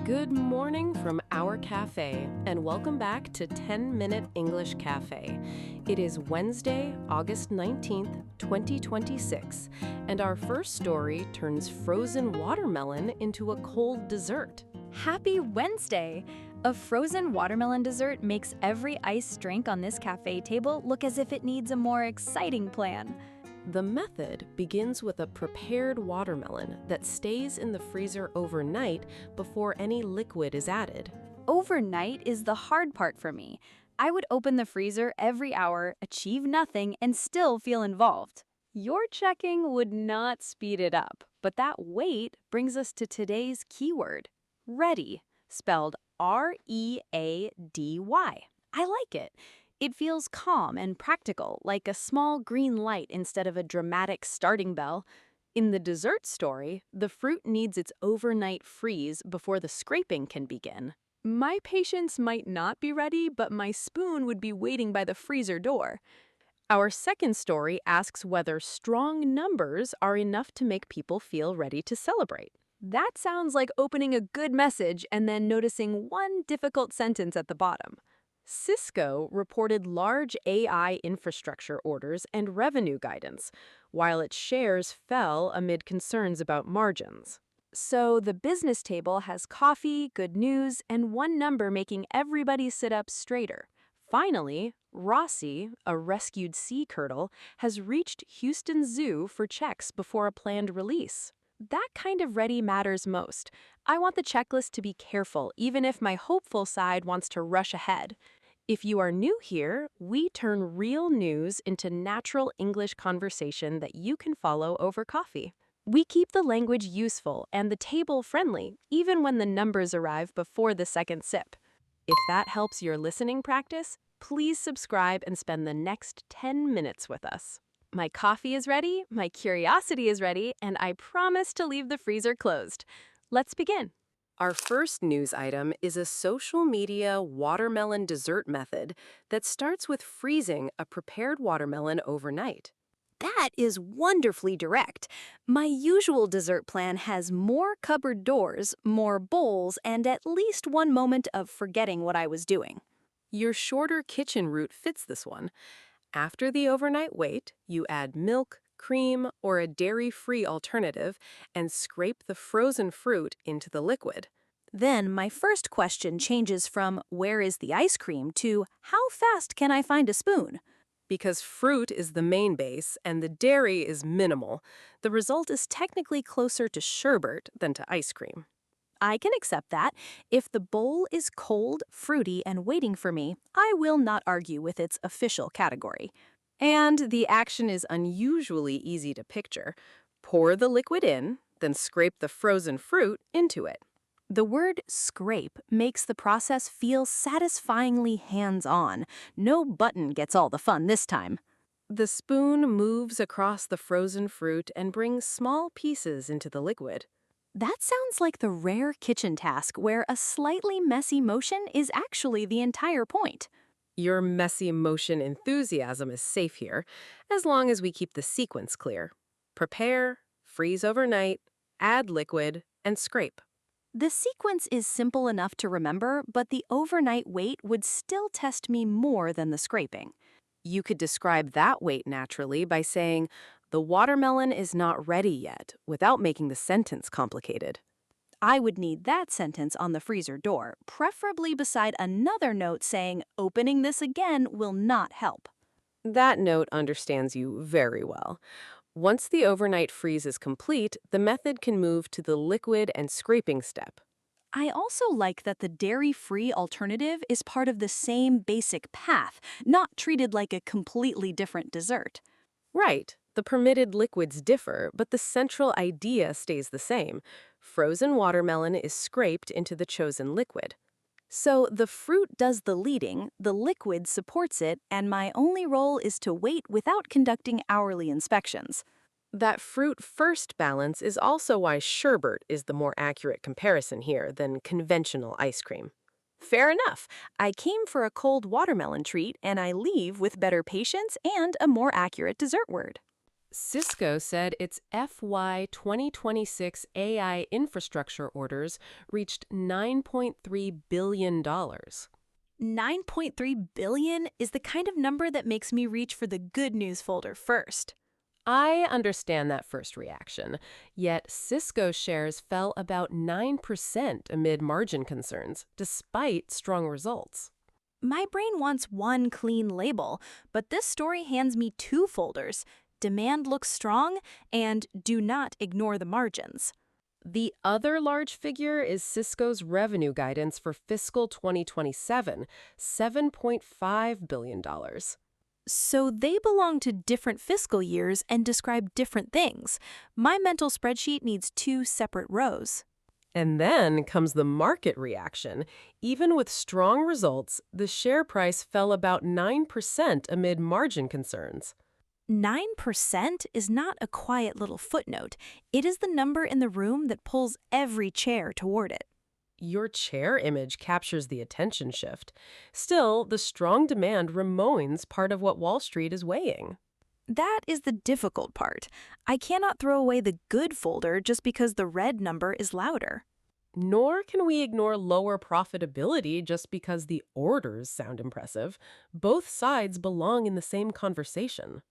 Good morning from our cafe, and welcome back to 10-Minute English Cafe. It is Wednesday, August 19th, 2026, and our first story turns frozen watermelon into a cold dessert. Happy Wednesday! A frozen watermelon dessert makes every iced drink on this cafe table look as if it needs a more exciting plan. The method begins with a prepared watermelon that stays in the freezer overnight before any liquid is added. Overnight is the hard part for me. I would open the freezer every hour, achieve nothing, and still feel involved. Your checking would not speed it up, but that wait brings us to today's keyword, ready, spelled R-E-A-D-Y. I like it. It feels calm and practical, like a small green light instead of a dramatic starting bell. In the dessert story, the fruit needs its overnight freeze before the scraping can begin. My patience might not be ready, but my spoon would be waiting by the freezer door. Our second story asks whether strong numbers are enough to make people feel ready to celebrate. That sounds like opening a good message and then noticing one difficult sentence at the bottom. Cisco reported large AI infrastructure orders and revenue guidance, while its shares fell amid concerns about margins. So the business table has coffee, good news, and one number making everybody sit up straighter. Finally, Rhossi, a rescued sea turtle, has reached Houston Zoo for checks before a planned release. That kind of ready matters most. I want the checklist to be careful, even if my hopeful side wants to rush ahead. If you are new here, we turn real news into natural English conversation that you can follow over coffee. We keep the language useful and the table friendly, even when the numbers arrive before the second sip. If that helps your listening practice, please subscribe and spend the next 10 minutes with us. My coffee is ready, my curiosity is ready, and I promise to leave the freezer closed. Let's begin. Our first news item is a social media watermelon dessert method that starts with freezing a prepared watermelon overnight. That is wonderfully direct. My usual dessert plan has more cupboard doors, more bowls, and at least one moment of forgetting what I was doing. Your shorter kitchen route fits this one. After the overnight wait, you add milk, cream, or a dairy-free alternative and scrape the frozen fruit into the liquid. Then my first question changes from where is the ice cream to how fast can I find a spoon? Because fruit is the main base and the dairy is minimal, the result is technically closer to sherbet than to ice cream. I can accept that. If the bowl is cold, fruity, and waiting for me, I will not argue with its official category. And the action is unusually easy to picture. Pour the liquid in, then scrape the frozen fruit into it. The word scrape makes the process feel satisfyingly hands-on. No button gets all the fun this time. The spoon moves across the frozen fruit and brings small pieces into the liquid. That sounds like the rare kitchen task where a slightly messy motion is actually the entire point. Your messy motion enthusiasm is safe here, as long as we keep the sequence clear. Prepare, freeze overnight, add liquid, and scrape. The sequence is simple enough to remember, but the overnight wait would still test me more than the scraping. You could describe that wait naturally by saying, "The watermelon is not ready yet," without making the sentence complicated. I would need that sentence on the freezer door, preferably beside another note saying, "Opening this again will not help." That note understands you very well. Once the overnight freeze is complete, the method can move to the liquid and scraping step. I also like that the dairy-free alternative is part of the same basic path, not treated like a completely different dessert. Right. The permitted liquids differ, but the central idea stays the same. Frozen watermelon is scraped into the chosen liquid. So the fruit does the leading, the liquid supports it, and my only role is to wait without conducting hourly inspections. That fruit first balance is also why sherbet is the more accurate comparison here than conventional ice cream. Fair enough. I came for a cold watermelon treat, and I leave with better patience and a more accurate dessert word. Cisco said its FY 2026 AI infrastructure orders reached $9.3 billion. $9.3 billion is the kind of number that makes me reach for the good news folder first. I understand that first reaction, yet Cisco shares fell about 9% amid margin concerns, despite strong results. My brain wants one clean label, but this story hands me two folders. Demand looks strong, and do not ignore the margins. The other large figure is Cisco's revenue guidance for fiscal 2027, $7.5 billion. So they belong to different fiscal years and describe different things. My mental spreadsheet needs two separate rows. And then comes the market reaction. Even with strong results, the share price fell about 9% amid margin concerns. 9% is not a quiet little footnote. It is the number in the room that pulls every chair toward it. Your chair image captures the attention shift. Still, the strong demand remains part of what Wall Street is weighing. That is the difficult part. I cannot throw away the good folder just because the red number is louder. Nor can we ignore lower profitability just because the orders sound impressive. Both sides belong in the same conversation.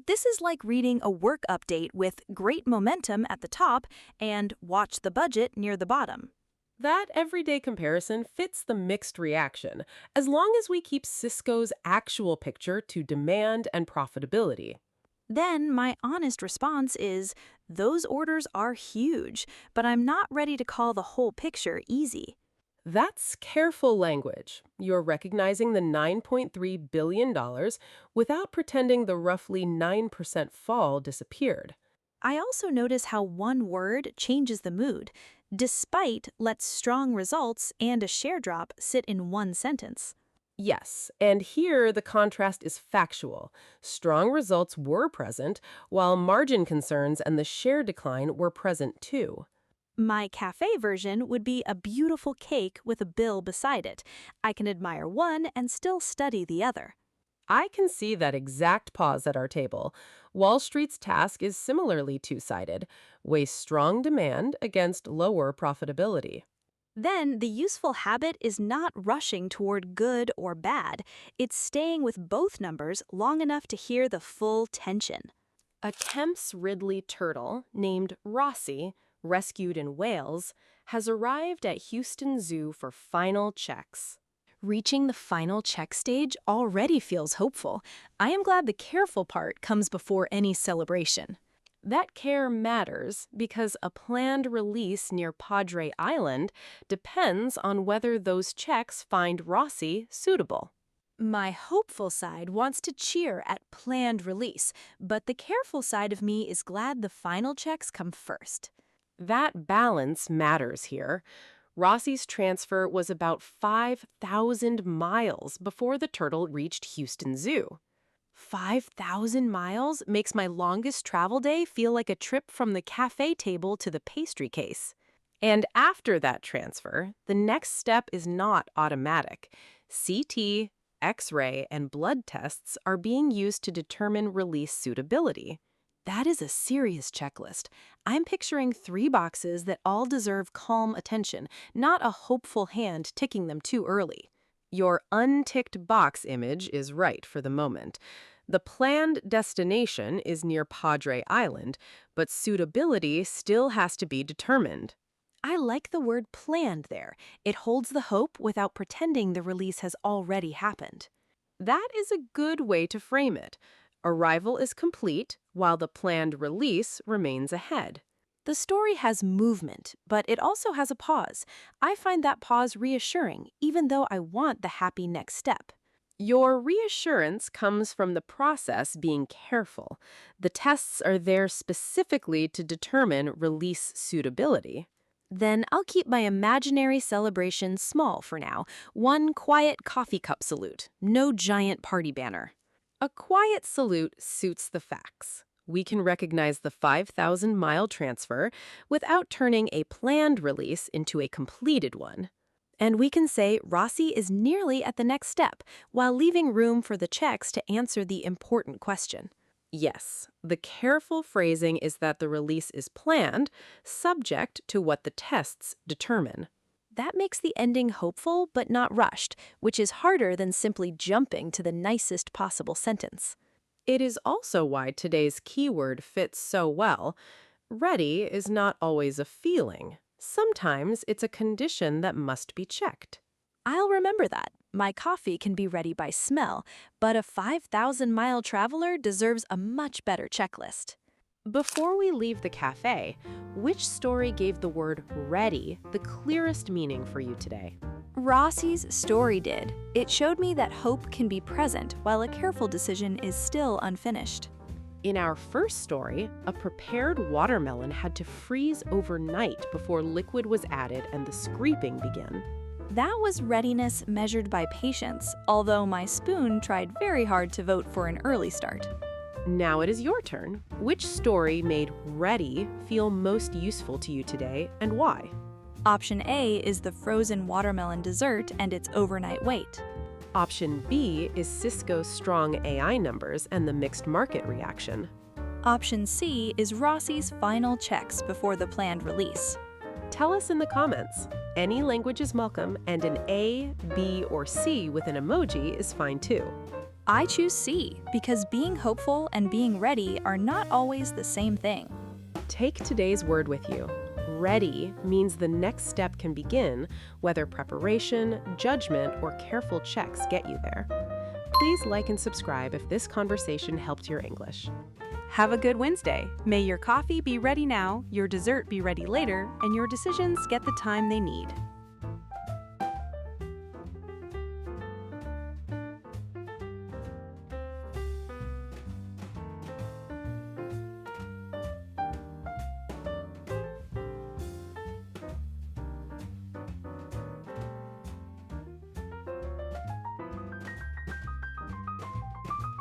This is like reading a work update with great momentum at the top and watch the budget near the bottom. That everyday comparison fits the mixed reaction, as long as we keep Cisco's actual picture to demand and profitability. Then my honest response is, those orders are huge, but I'm not ready to call the whole picture easy. That's careful language. You're recognizing the $9.3 billion without pretending the roughly 9% fall disappeared. I also notice how one word changes the mood. Despite lets strong results and a share drop sit in one sentence. Yes, and here the contrast is factual. Strong results were present, while margin concerns and the share decline were present too. My cafe version would be a beautiful cake with a bill beside it. I can admire one and still study the other. I can see that exact pause at our table. Wall Street's task is similarly two-sided. Weigh strong demand against lower profitability. Then the useful habit is not rushing toward good or bad. It's staying with both numbers long enough to hear the full tension. A Kemp's Ridley turtle named Rhossi, rescued in Wales, has arrived at Houston Zoo for final checks. Reaching the final check stage already feels hopeful. I am glad the careful part comes before any celebration. That care matters because a planned release near Padre Island depends on whether those checks find Rhossi suitable. My hopeful side wants to cheer at planned release, but the careful side of me is glad the final checks come first. That balance matters here. Rossi's transfer was about 5,000 miles before the turtle reached Houston Zoo. 5,000 miles makes my longest travel day feel like a trip from the cafe table to the pastry case. And after that transfer, the next step is not automatic. CT, X-ray, and blood tests are being used to determine release suitability. That is a serious checklist. I'm picturing 3 boxes that all deserve calm attention, not a hopeful hand ticking them too early. Your unticked box image is right for the moment. The planned destination is near Padre Island, but suitability still has to be determined. I like the word planned there. It holds the hope without pretending the release has already happened. That is a good way to frame it. Arrival is complete, while the planned release remains ahead. The story has movement, but it also has a pause. I find that pause reassuring, even though I want the happy next step. Your reassurance comes from the process being careful. The tests are there specifically to determine release suitability. Then I'll keep my imaginary celebration small for now. One quiet coffee cup salute, no giant party banner. A quiet salute suits the facts. We can recognize the 5,000-mile transfer without turning a planned release into a completed one. And we can say Rhossi is nearly at the next step, while leaving room for the checks to answer the important question. Yes, the careful phrasing is that the release is planned, subject to what the tests determine. That makes the ending hopeful but not rushed, which is harder than simply jumping to the nicest possible sentence. It is also why today's keyword fits so well. Ready is not always a feeling. Sometimes it's a condition that must be checked. I'll remember that. My coffee can be ready by smell, but a 5,000-mile traveler deserves a much better checklist. Before we leave the cafe, which story gave the word ready the clearest meaning for you today? Rhossi's story did. It showed me that hope can be present while a careful decision is still unfinished. In our first story, a prepared watermelon had to freeze overnight before liquid was added and the scraping began. That was readiness measured by patience, although my spoon tried very hard to vote for an early start. Now it is your turn. Which story made ready feel most useful to you today and why? Option A is the frozen watermelon dessert and its overnight wait. Option B is Cisco's strong AI numbers and the mixed market reaction. Option C is Rhossi's final checks before the planned release. Tell us in the comments. Any language is welcome, and an A, B, or C with an emoji is fine too. I choose C because being hopeful and being ready are not always the same thing. Take today's word with you. Ready means the next step can begin, whether preparation, judgment, or careful checks get you there. Please like and subscribe if this conversation helped your English. Have a good Wednesday. May your coffee be ready now, your dessert be ready later, and your decisions get the time they need.